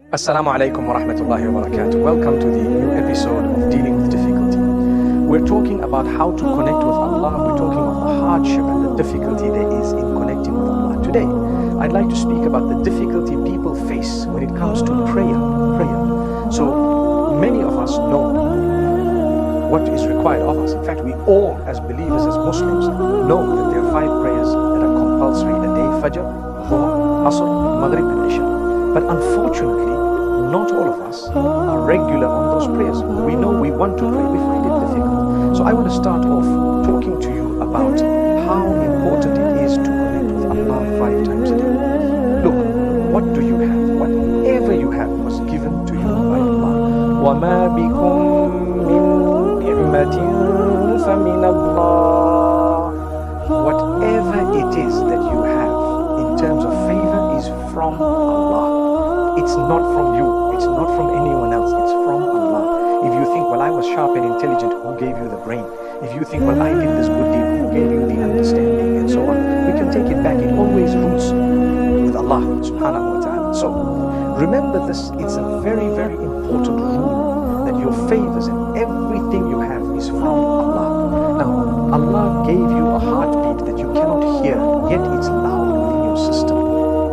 Assalamu alaikum wa rahmatullahi wa barakatuh. Welcome to the new episode of Dealing with Difficulty. We're talking about how to connect with Allah. We're talking about the hardship and the difficulty there is in connecting with Allah. Today, I'd like to speak about the difficulty people face when it comes to prayer. So many of us know what is required of us. In fact, we all as believers, as Muslims, know that there are 5 prayers that are compulsory a day: Fajr, Dhuhr, Asr, Maghrib and Isha. But unfortunately, not all of us are regular on those prayers. We know we want to pray, we find it difficult. So I want to start off talking to you about how important it is to connect with Allah 5 times a day. Look, what do you have? Whatever you have was given to you by Allah. وَمَا بِكُم مِّن نِعْمَةٍ فَمِنَ اللَّهِ. Whatever it is that you have in terms of favor is from Allah. It's not from you, it's not from anyone else, it's from Allah. If you think, well, I was sharp and intelligent, who gave you the brain? If you think, well, I did this good deed, who gave you the understanding, and so on, we can take it back. It always roots with Allah subhanahu wa ta'ala. So remember this, it's a very, very important rule that your favors and everything you have is from Allah. Now, Allah gave you a heartbeat that you cannot hear, yet it's loud within your system.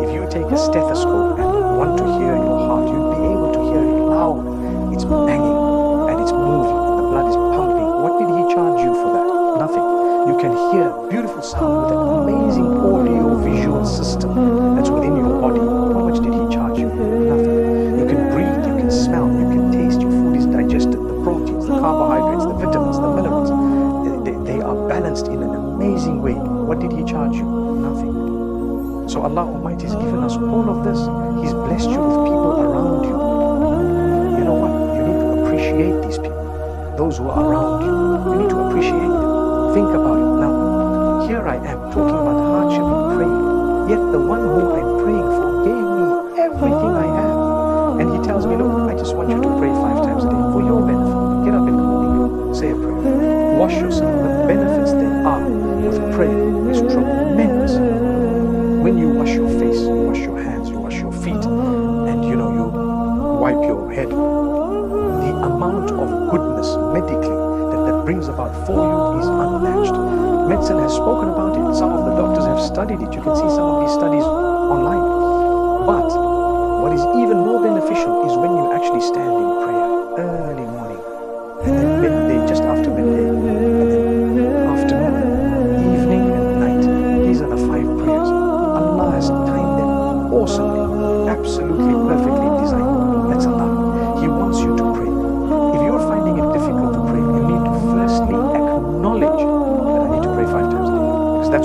If you take a stethoscope and want to hear your heart, you'd be able to hear it loud. It's banging and it's moving and the blood is pumping. What did He charge you for that? Nothing. You can hear beautiful sound with an amazing audio-visual system that's within your body. How much did He charge you? Nothing. You can breathe, you can smell, you can taste, your food is digested, the proteins, the carbohydrates, the vitamins, the minerals. They are balanced in an amazing way. What did He charge you? Nothing. So Allah Almighty has given us all of this. He's blessed you with people around you. You know what? You need to appreciate these people. Those who are around you. You need to appreciate them. Think about it. Now, here I am talking about hardship and praying. Yet the one whom I'm praying for gave me everything I have. And He tells me, look, I just want you to pray 5 times a day for your benefit. Get up in the morning, say a prayer. Wash yourself. The benefits there are with prayer is tremendous. When you wash your face, you wash your hands, you wash your feet, and you wipe your head, the amount of goodness medically that brings about for you is unmatched. Medicine has spoken about it. Some of the doctors have studied it. You can see some of these studies online. But what is even more beneficial is when you actually stand in prayer early morning, and then midday, just after midday, and then afternoon, evening and night. These are the 5 prayers. Allah has timed them awesomely, absolutely perfectly designed. That's Allah. He wants you to pray. If you're finding it difficult to pray, you need to firstly acknowledge that I need to pray 5 times a day. Because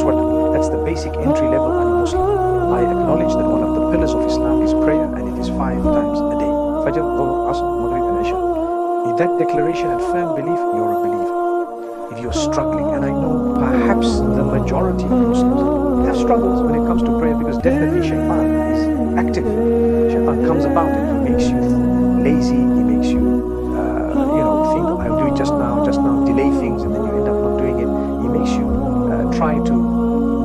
that's the basic entry level. I'm a Muslim. I acknowledge that one of the pillars of Islam is prayer, and it is 5 times a day. Fajr, Dhuhr, Asr, Maghrib and Isha. In that declaration and firm belief, you're a believer. If you're struggling, and I know perhaps the majority of Muslims have struggles when it comes to prayer, because definitely shaitan is active. Shaitan comes about and he makes you lazy, he makes you think, I'll do it just now, delay things, and then you end up not doing it. He makes you try to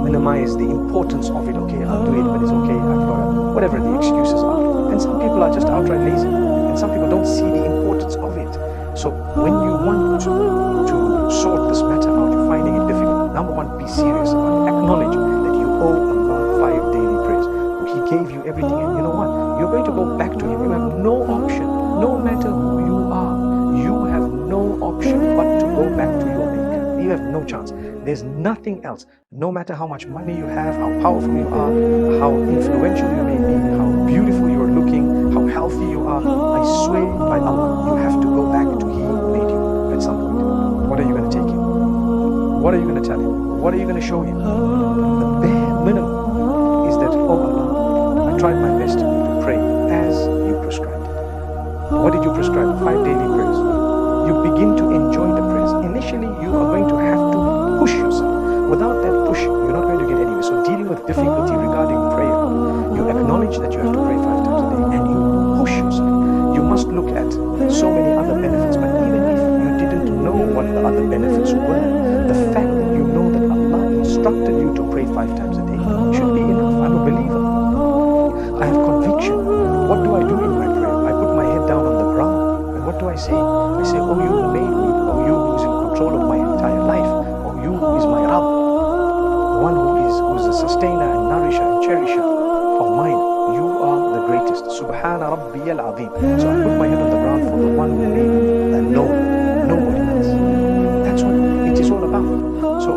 minimize the importance of it. Okay, I'll do it, but it's okay, I've got to, whatever the excuses are. And some people are just outright lazy, and some people don't see the importance of it. So when you want to sort this matter out, you're finding it difficult. Number 1, be serious about it. Acknowledge that you owe Allah 5 daily prayers. He gave you everything, and you know what? You're going to go back to Him. You have no option. No matter who you are, you have no option but to go back to your Maker. You have no chance. There's nothing else. No matter how much money you have, how powerful you are, how influential you may be, how beautiful you're looking, how healthy you are, I swear by Allah, you have to go back to He who made you at some point. What are you going to take Him? What are you going to tell Him? What are you going to show Him? The bare minimum is that, oh Allah, I tried my best to pray as you prescribed it. What did you prescribe? 5 daily prayers. You begin to enjoy the prayers. Initially, you are going to have to push yourself. Without that push, you're not going to get anywhere. So dealing with difficulty regarding prayer, you acknowledge that you have to pray 5 times a day, and you push yourself. You must look at so many other benefits, but even if you didn't know what the other benefits were, the fact that you know that Allah instructed you to pray 5 times a day should be enough. I'm a believer. I have conviction. What do I do in my prayer? I say? I say, oh, you who made me, oh, you who is in control of my entire life, oh, you who is my Rabb, the one who is the sustainer and nourisher and cherisher of mine. You are the greatest. Subhana Rabbiyal Azim. So I put my head on the ground for the one who made me alone, nobody else. That's what it is all about. So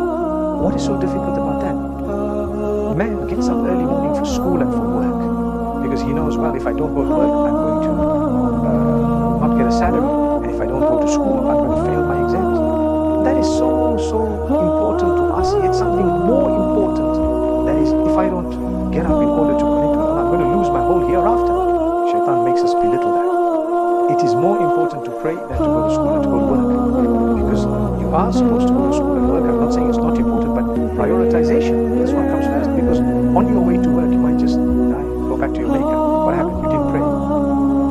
what is so difficult about that? Man gets up early morning for school and for work because he knows, well, if I don't go to work, I'm going to not get a salary, and if I don't go to school, I'm going to fail my exams. That is so important to us. It's something more important. That is, if I don't get up in order to connect with Allah, I'm going to lose my whole hereafter. Shaitan makes us belittle that. It is more important to pray than to go to school and to go to work, because you are supposed to go to school and work. I'm not saying it's not important, but prioritization, that's what comes first, because on your way to work you might just die, go back to your maker. What happened? You didn't pray.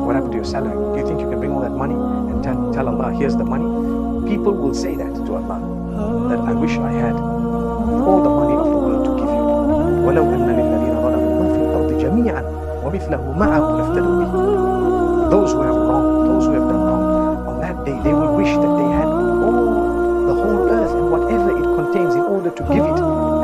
What happened to your salary? Do you think you can bring all that money and tell Allah, here's the money? People will say that to Allah, that I wish I had all the money of the world to give you. وَلَوْ أَنَّ لِلَّذِينَ ظَلَمُوا مَا فِي الْأَرْضِ جَمِيعًا وَمِثْلَهُ مَعَهُ لَافْتَدَوْا بِهِ. Those who have wronged, those who have done wrong, on that day they will wish that they had the whole earth and whatever it contains in order to give it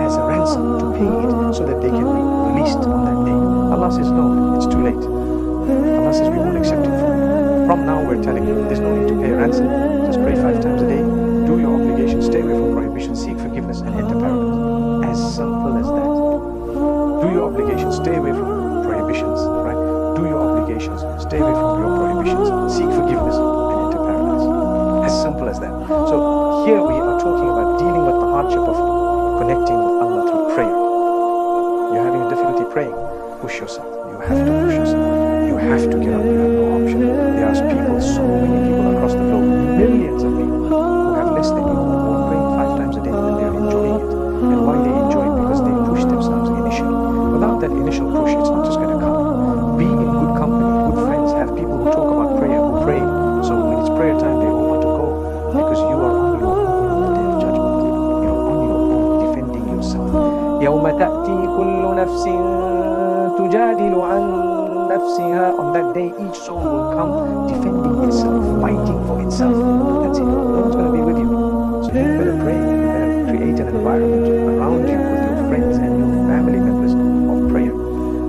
as a ransom, to pay it so that they can be released on that day. Allah says, no, it's too late. Allah says, we won't accept it from you. From now we're telling you, there's no need to pay a ransom. Just pray 5 times a day, do your obligations, stay away from prohibition, seek forgiveness and enter paradise. As simple as that. Do your obligations, stay away from prohibitions, right? Do your obligations, stay away from your prohibitions, seek forgiveness and enter paradise. As simple as that. So here we are talking about dealing with the hardship of connecting with Allah through prayer. You're having a difficulty praying, push yourself. You have to push yourself. You have to get up. You have no option. There are people, so many people across the globe, millions of people who have less than you, who are praying 5 times a day and they're enjoying it. And why they enjoy it? Because they push themselves initially. Without that initial push, it's not just going to come. Be in good company, good friends, have people who talk about prayer, who pray. So when it's prayer time, they all want to go, because you are on your own on the day of judgment. You're on your own, defending yourself. يَوْمَ تَأْتِي كُلُّ نَفْسٍ تُجَادِلُ عَنْ نَفْسِهَا. On that day, each soul will come defending itself, fighting for itself. That's it. No one's going to be with you. So you better pray. You better create an environment around you with your friends and your family members of prayer.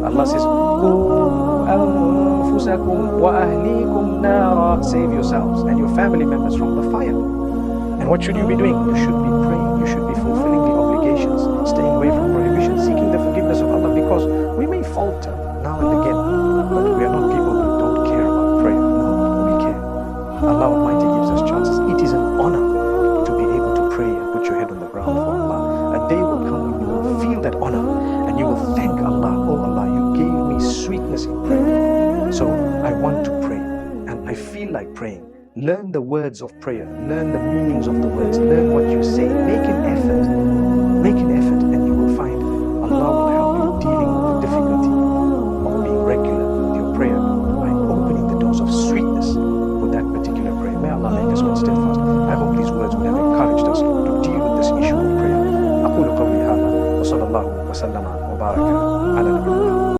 Allah says, قُوا أَنفُسَكُمْ وَأَهْلِيكُمْ نَارًا. Save yourselves and your family members from the fire. And what should you be doing? You should be praying. You should be fulfilling the obligations, staying away from prohibition, seeking the forgiveness of Allah, because we may falter now and again, but we are not people who don't care about prayer. No, we care. Allah Almighty gives us chances. It is an honor to be able to pray and put your head on the ground for Allah. A day will come when you will feel that honor and you will thank Allah. Oh Allah, you gave me sweetness in prayer. So I want to pray and I feel like praying. Learn the words of prayer. Learn the meanings of the words. Learn what you say. Make it